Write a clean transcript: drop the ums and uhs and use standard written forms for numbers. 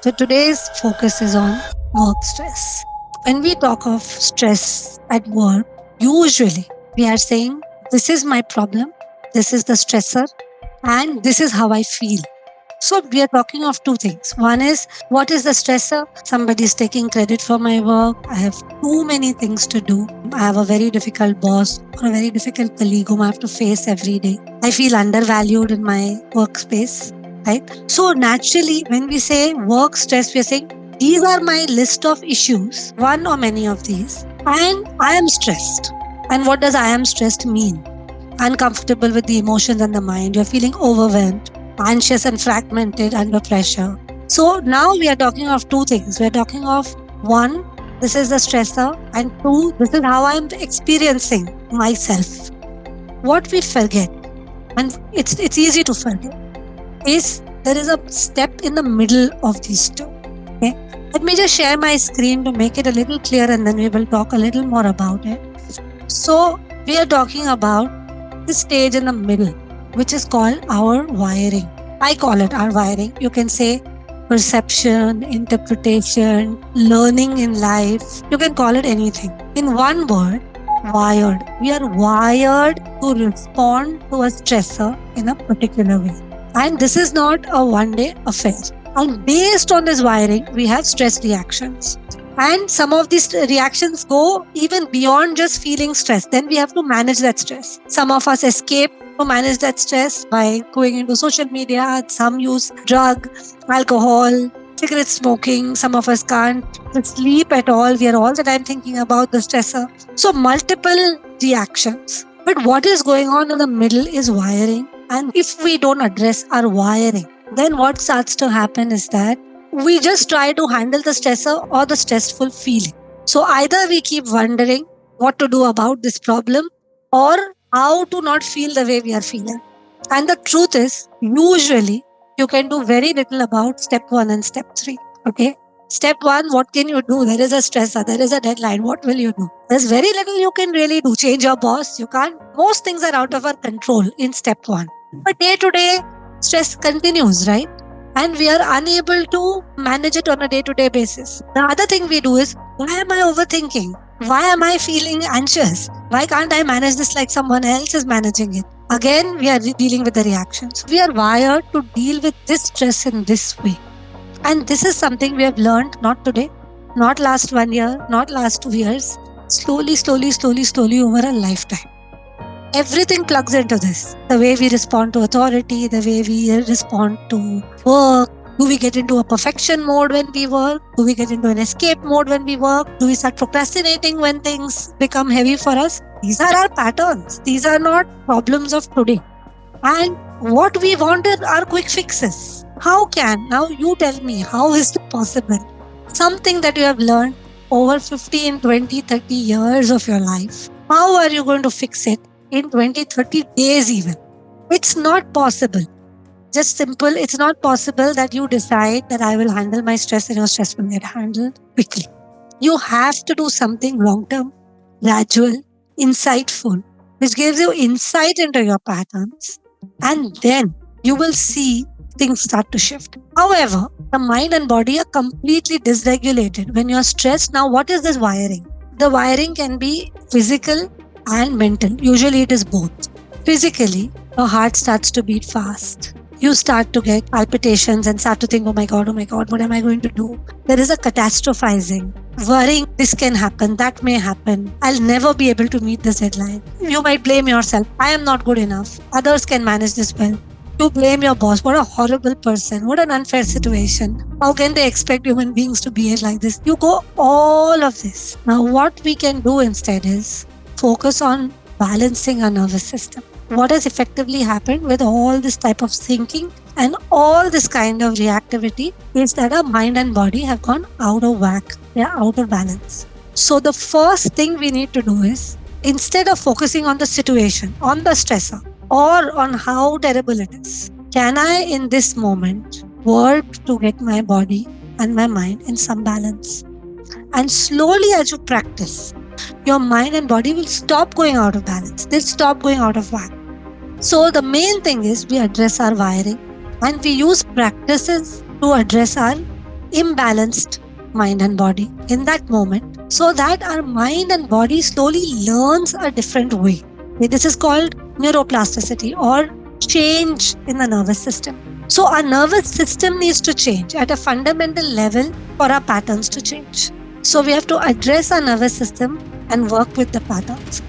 So today's focus is on work stress. When we talk of stress at work, usually we are saying, this is my problem, this is the stressor, and this is how I feel. So we are talking of two things. One is, what is the stressor? Somebody is taking credit for my work. I have too many things to do. I have a very difficult boss or a very difficult colleague whom I have to face every day. I feel undervalued in my workspace, right? So naturally, when we say work stress, we are saying these are my list of issues, one or many of these, and I am stressed. And what does I am stressed mean? Uncomfortable with the emotions and the mind. You're feeling overwhelmed, anxious and fragmented under pressure. So now we are talking of two things. We're talking of one, this is the stressor, and two, this is how I'm experiencing myself. What we forget, and it's easy to forget, is there is a step in the middle of these two. Okay. Let me just share my screen to make it a little clear and then we will talk a little more about it. So we are talking about this stage in the middle, which is called our wiring. I call it our wiring. You can say perception, interpretation, learning in life. You can call it anything. In one word, wired. We are wired to respond to a stressor in a particular way. And this is not a one day affair. And based on this wiring, we have stress reactions. And some of these reactions go even beyond just feeling stress. Then we have to manage that stress. Some of us escape to manage that stress by going into social media. Some use drug, alcohol, cigarette smoking. Some of us can't sleep at all. We are all the time thinking about the stressor. So multiple reactions. But what is going on in the middle is wiring. And if we don't address our wiring, then what starts to happen is that we just try to handle the stressor or the stressful feeling. So either we keep wondering what to do about this problem or how to not feel the way we are feeling. And the truth is, usually you can do very little about step one and step three. Okay. Step one, what can you do? There is a stressor, there is a deadline. What will you do? There's very little you can really do. Change your boss. You can't. Most things are out of our control in step one. But day to day, stress continues, right? And we are unable to manage it on a day to day basis. The other thing we do is, why am I overthinking? Why am I feeling anxious? Why can't I manage this like someone else is managing it? Again, we are dealing with the reactions. We are wired to deal with this stress in this way. And this is something we have learned not today, not last 1 year, not last 2 years, slowly over a lifetime. Everything plugs into this. The way we respond to authority, the way we respond to work. Do we get into a perfection mode when we work? Do we get into an escape mode when we work? Do we start procrastinating when things become heavy for us? These are our patterns. These are not problems of today. And what we wanted are quick fixes. How can, now you tell me, how is it possible? Something that you have learned over 15, 20, 30 years of your life. How are you going to fix it in 20, 30 days even? It's not possible. Just simple, it's not possible that you decide that I will handle my stress and your stress will get handled quickly. You have to do something long term, gradual, insightful, which gives you insight into your patterns. And then you will see things start to shift. However, the mind and body are completely dysregulated. When you're stressed, now what is this wiring? The wiring can be physical and mental. Usually it is both. Physically, your heart starts to beat fast. You start to get palpitations and start to think, oh my God, what am I going to do? There is a catastrophizing, worrying, this can happen, that may happen. I'll never be able to meet this deadline. You might blame yourself. I am not good enough. Others can manage this well. You blame your boss. What a horrible person. What an unfair situation. How can they expect human beings to behave like this? You go all of this. Now, what we can do instead is focus on balancing our nervous system. What has effectively happened with all this type of thinking and all this kind of reactivity is that our mind and body have gone out of whack. They are out of balance. So the first thing we need to do is, instead of focusing on the situation, on the stressor, or on how terrible it is, can I in this moment work to get my body and my mind in some balance? And slowly as you practice, your mind and body will stop going out of balance. They'll stop going out of whack. So the main thing is we address our wiring and we use practices to address our imbalanced mind and body in that moment, so that our mind and body slowly learns a different way. Okay, this is called neuroplasticity or change in the nervous system. So our nervous system needs to change at a fundamental level for our patterns to change. So we have to address our nervous system and work with the patterns.